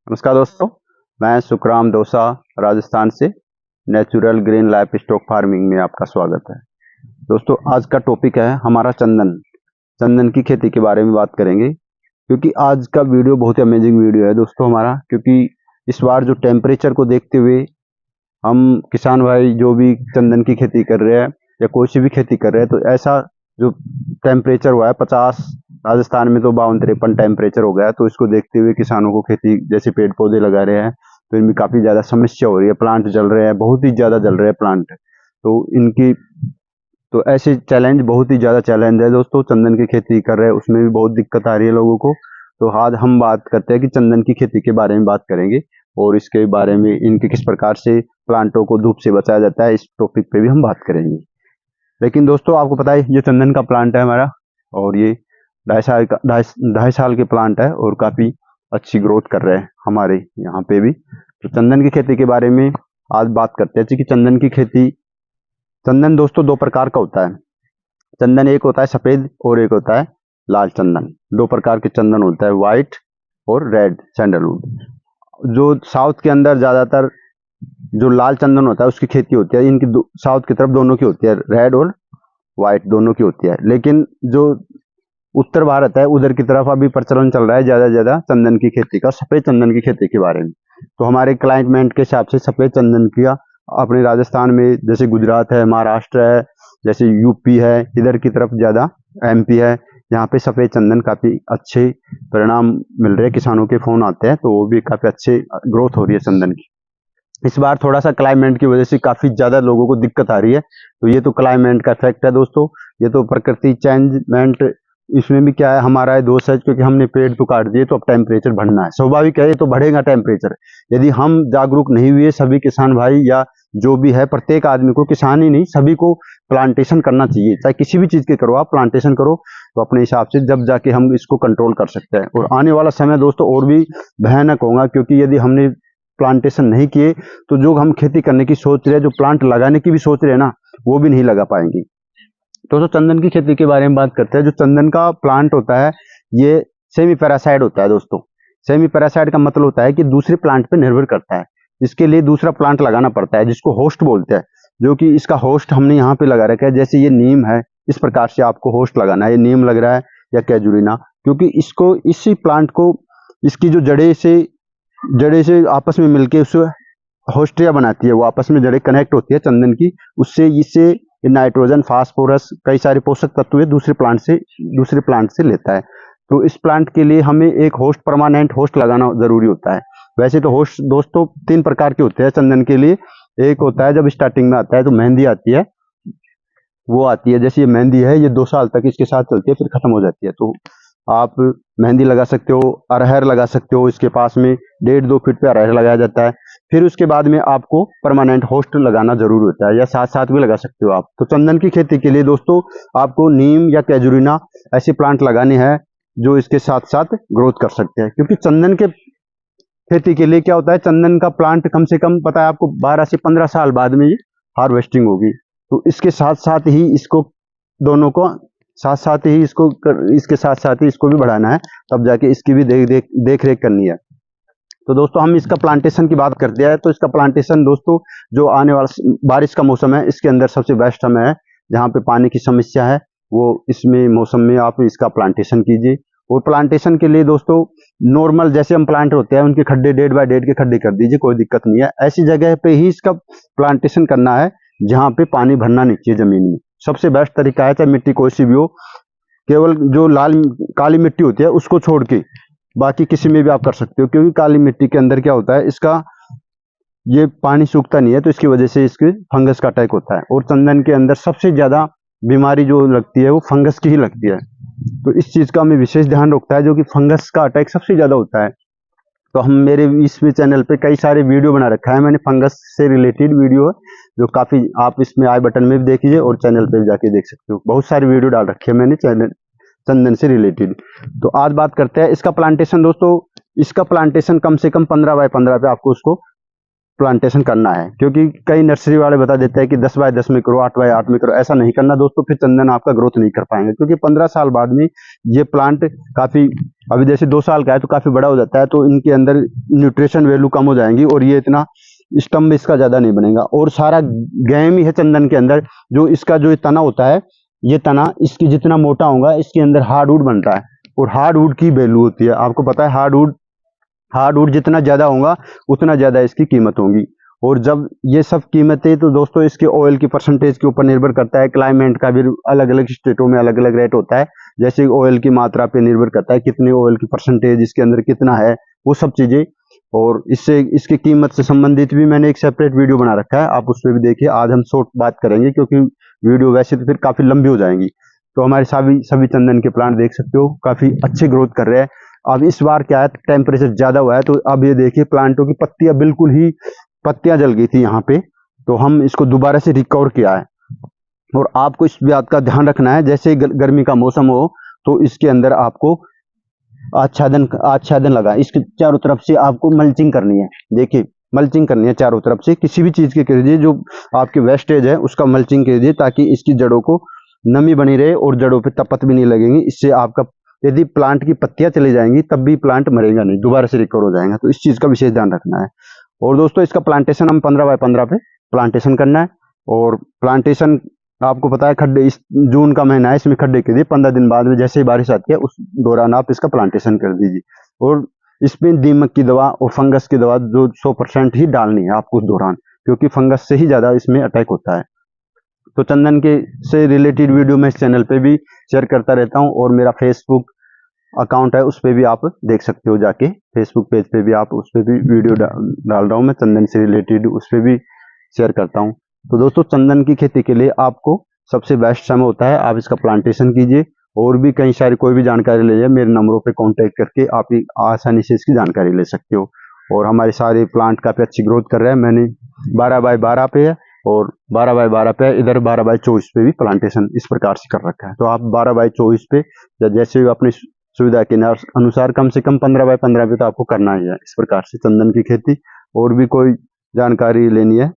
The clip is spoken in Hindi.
नमस्कार दोस्तों, मैं सुखराम दोसा राजस्थान से natural green life stock farming में आपका स्वागत है। दोस्तों, आज का टॉपिक है हमारा चंदन की खेती के बारे में बात करेंगे, क्योंकि आज का वीडियो बहुत ही अमेजिंग वीडियो है दोस्तों हमारा। क्योंकि इस बार जो टेम्परेचर को देखते हुए हम किसान भाई जो भी चंदन की खेती कर रहे हैं या कोई सी भी खेती कर रहे हैं, तो ऐसा जो टेम्परेचर हुआ है 50, राजस्थान में तो 52-53 टेम्परेचर हो गया है। तो इसको देखते हुए किसानों को खेती जैसे पेड़ पौधे लगा रहे हैं तो इनमें काफ़ी ज़्यादा समस्या हो रही है। प्लांट जल रहे हैं, बहुत ही ज़्यादा जल रहे हैं प्लांट। तो इनकी तो ऐसे चैलेंज, बहुत ही ज़्यादा चैलेंज है दोस्तों। चंदन की खेती कर रहे हैं उसमें भी बहुत दिक्कत आ रही है लोगों को। तो आज हम बात करते हैं कि चंदन की खेती के बारे में बात करेंगे और इसके बारे में इनके किस प्रकार से प्लांटों को धूप से बचाया जाता है, इस टॉपिक पे भी हम बात करेंगे। लेकिन दोस्तों, आपको पता है ये चंदन का प्लांट है हमारा, और ये 2.5 साल के प्लांट है और काफ़ी अच्छी ग्रोथ कर रहे हैं हमारे यहाँ पे भी। तो चंदन की खेती के बारे में आज बात करते हैं कि चंदन दोस्तों दो प्रकार का होता है। चंदन एक होता है सफ़ेद और एक होता है लाल चंदन। दो प्रकार के चंदन होता है, व्हाइट और रेड सैंडलवुड। जो साउथ के अंदर ज़्यादातर जो लाल चंदन होता है उसकी खेती होती है। इनकी साउथ की तरफ दोनों की होती है, रेड और व्हाइट दोनों की होती है। लेकिन जो उत्तर भारत है उधर की तरफ अभी प्रचलन चल रहा है ज़्यादा से ज़्यादा चंदन की खेती का, सफ़ेद चंदन की खेती के बारे में। तो हमारे क्लाइमेट के हिसाब से सफ़ेद चंदन किया अपने राजस्थान में, जैसे गुजरात है, महाराष्ट्र है, जैसे यूपी है, इधर की तरफ ज़्यादा एमपी है, यहाँ पे सफ़ेद चंदन काफ़ी अच्छे परिणाम मिल रहे हैं। किसानों के फ़ोन आते हैं तो वो भी काफ़ी अच्छे ग्रोथ हो रही है चंदन की। इस बार थोड़ा सा क्लाइमेट की वजह से काफ़ी ज़्यादा लोगों को दिक्कत आ रही है। तो ये तो क्लाइमेट का इफेक्ट है दोस्तों, ये तो प्रकृति चेंजमेंट। इसमें भी क्या है, हमारा है दोष है, क्योंकि हमने पेड़ तो काट दिए तो अब टेम्परेचर बढ़ना है, स्वाभाविक है, ये तो बढ़ेगा टेम्परेचर। यदि हम जागरूक नहीं हुए, सभी किसान भाई या जो भी है, प्रत्येक आदमी को, किसान ही नहीं सभी को प्लांटेशन करना चाहिए। चाहे किसी भी चीज़ के करो, आप प्लांटेशन करो तो अपने हिसाब से, जब जाके हम इसको कंट्रोल कर सकते हैं। और आने वाला समय दोस्तों और भी भयानक होगा, क्योंकि यदि हमने प्लांटेशन नहीं किए तो जो हम खेती करने की सोच रहे हैं, जो प्लांट लगाने की भी सोच रहे हैं ना, वो भी नहीं लगा पाएंगे। तो चंदन की खेती के बारे में बात करते हैं। जो चंदन का प्लांट होता है ये सेमी पैरासाइट होता है दोस्तों। सेमी पैरासाइट का मतलब होता है कि दूसरे प्लांट पे निर्भर करता है। इसके लिए दूसरा प्लांट लगाना पड़ता है जिसको होस्ट बोलते हैं, जो कि इसका होस्ट हमने यहाँ पे लगा रखा है। जैसे ये नीम है, इस प्रकार से आपको होस्ट लगाना है। ये नीम लग रहा है या कैजुरीना, क्योंकि इसको, इसी प्लांट को, इसकी जो जड़े से आपस में मिलके उस होस्टिया बनाती है, वो आपस में जड़ें कनेक्ट होती है चंदन की, उससे इससे नाइट्रोजन, फास्फोरस, कई सारे पोषक तत्व दूसरे प्लांट से लेता है। तो इस प्लांट के लिए हमें एक होस्ट, परमानेंट होस्ट लगाना जरूरी होता है। वैसे तो होस्ट दोस्तों 3 प्रकार के होते हैं चंदन के लिए। एक होता है जब स्टार्टिंग में आता है तो मेहंदी आती है, वो आती है, जैसे ये मेहंदी है, ये 2 साल तक इसके साथ चलती है, फिर खत्म हो जाती है। तो आप मेहंदी लगा सकते हो, अरहर लगा सकते हो, इसके पास में 1.5-2 फीट पे अरहर लगाया जाता है। फिर उसके बाद में आपको परमानेंट होस्ट लगाना जरूरी होता है, या साथ साथ भी लगा सकते हो आप। तो चंदन की खेती के लिए दोस्तों आपको नीम या कैजुरीना ऐसे प्लांट लगाने हैं जो इसके साथ साथ ग्रोथ कर सकते हैं। क्योंकि चंदन के खेती के लिए क्या होता है, चंदन का प्लांट कम से कम, पता है आपको, 12 से 15 साल बाद में ये हार्वेस्टिंग होगी। तो इसके साथ साथ ही इसको, दोनों को इसके साथ साथ ही इसको भी बढ़ाना है, तब जाके इसकी भी देख रेख करनी है। तो दोस्तों हम इसका प्लांटेशन की बात करते हैं। तो इसका प्लांटेशन दोस्तों, जो आने वाला बारिश का मौसम है, इसके अंदर सबसे बेस्ट समय है, जहाँ पे पानी की समस्या है, वो इसमें मौसम में आप इसका प्लांटेशन कीजिए। और प्लांटेशन के लिए दोस्तों नॉर्मल जैसे हम प्लांट होते हैं उनके खड्डे 1.5 बाय 1.5 के खड्डे कर दीजिए, कोई दिक्कत नहीं है। ऐसी जगह पे ही इसका प्लांटेशन करना है जहाँ पे पानी भरना नहीं चाहिए जमीन में। सबसे बेस्ट तरीका है, चाहे मिट्टी कोई सी भी हो, केवल जो काली मिट्टी होती है उसको छोड़ के बाकी किसी में भी आप कर सकते हो। क्योंकि काली मिट्टी के अंदर क्या होता है, इसका ये पानी सूखता नहीं है, तो इसकी वजह से इसके फंगस का अटैक होता है। और चंदन के अंदर सबसे ज्यादा बीमारी जो लगती है वो फंगस की ही लगती है। तो इस चीज का हमें विशेष ध्यान रखता है, जो कि फंगस का अटैक सबसे ज्यादा होता है। तो हम, मेरे इस चैनल पे कई सारे वीडियो बना रखा है मैंने, फंगस से रिलेटेड वीडियो है, जो काफी, आप इसमें आई बटन में भी देख लीजिए और चैनल पे भी जाके देख सकते हो। बहुत सारी वीडियो डाल रखी है मैंने चंदन से रिलेटेड। तो आज बात करते हैं इसका प्लांटेशन दोस्तों। इसका प्लांटेशन कम से कम 15 बाय 15 पे आपको उसको प्लांटेशन करना है, क्योंकि कई नर्सरी वाले बता देते हैं कि 10 बाय 10 में करो, 8 बाय 8 में करो। ऐसा नहीं करना दोस्तों, फिर चंदन आपका ग्रोथ नहीं कर पाएंगे, क्योंकि 15 साल बाद में ये प्लांट काफी, अभी जैसे 2 साल का है तो काफी बड़ा हो जाता है, तो इनके अंदर न्यूट्रिशन वैल्यू कम हो जाएंगी और ये इतना स्टम्प इसका ज्यादा नहीं बनेगा। और सारा गेम ही है चंदन के अंदर, जो इसका जो तना होता है, ये तना इसकी जितना मोटा होगा इसके अंदर हार्डवुड बनता है, और हार्डवुड की वैल्यू होती है, आपको पता है हार्डवुड जितना ज्यादा होगा उतना ज्यादा इसकी कीमत होगी। और जब ये सब कीमतें, तो दोस्तों इसके ऑयल की परसेंटेज के ऊपर निर्भर करता है, क्लाइमेट का भी अलग अलग स्टेटों में अलग अलग रेट होता है, जैसे ऑयल की मात्रा पे निर्भर करता है, कितनी ऑयल की परसेंटेज इसके अंदर कितना है, वो सब चीजें। और इससे इसकी कीमत से संबंधित भी मैंने एक सेपरेट वीडियो बना रखा है, आप उस पर भी देखिए। आज हम शॉर्ट बात करेंगे, क्योंकि वीडियो वैसे तो फिर काफी लंबी हो जाएंगी। तो हमारे सभी चंदन के प्लांट देख सकते हो काफी अच्छे ग्रोथ कर रहे हैं। अब इस बार क्या है, टेम्परेचर ज्यादा हुआ है, तो अब ये देखिए प्लांटों की पत्तियां बिल्कुल ही, पत्तियां जल गई थी यहाँ पे, तो हम इसको दोबारा से रिकवर किया है। और आपको इस बात का ध्यान रखना है, जैसे गर्मी का मौसम हो तो इसके अंदर आपको आच्छादन लगा, इसके चारों तरफ से आपको मल्चिंग करनी है। देखिए मल्चिंग करनी है चारों तरफ से, किसी भी चीज के कीजिए, जो आपकी वेस्टेज है उसका मल्चिंग कीजिए, ताकि इसकी जड़ों को नमी बनी रहे और जड़ों पे तपत भी नहीं लगेंगी। इससे आपका, यदि प्लांट की पत्तियां चली जाएंगी तब भी प्लांट मरेगा नहीं, दोबारा से रिकवर हो जाएगा। तो इस चीज का विशेष ध्यान रखना है। और दोस्तों इसका प्लांटेशन हम 15 बाय 15 पे प्लांटेशन करना है। और प्लांटेशन आपको पता है, खड्डे, इस जून का महीना है, इसमें खड्डे कीजिए, 15 दिन बाद में जैसे ही बारिश आती है उस दौरान आप इसका प्लांटेशन कर दीजिए। और इसमें दीमक की दवा और फंगस की दवा जो 100% ही डालनी है आपको उस दौरान, क्योंकि फंगस से ही ज्यादा इसमें अटैक होता है। तो चंदन के से रिलेटेड वीडियो मैं इस चैनल पे भी शेयर करता रहता हूँ, और मेरा फेसबुक अकाउंट है उस पर भी आप देख सकते हो जाके, फेसबुक पेज पे भी आप उस पर भी वीडियो डाल रहा हूँ मैं चंदन से रिलेटेड, उस पर भी शेयर करता हूँ। तो दोस्तों चंदन की खेती के लिए आपको सबसे बेस्ट समय होता है, आप इसका प्लांटेशन कीजिए। और भी कई सारी कोई भी जानकारी ले जाए, मेरे नंबरों पे कांटेक्ट करके आप आसानी से इसकी जानकारी ले सकते हो। और हमारे सारे प्लांट काफी अच्छी ग्रोथ कर रहे हैं। मैंने 12 बाय 12 पे है और 12 बाय 12 पे, इधर 12 बाय 24 पे भी प्लांटेशन इस प्रकार से कर रखा है। तो आप 12 बाय 24 पे या जैसे भी अपनी सुविधा के अनुसार कम से कम 15 बाय 15 पे तो आपको करना ही है इस प्रकार से चंदन की खेती। और भी कोई जानकारी लेनी है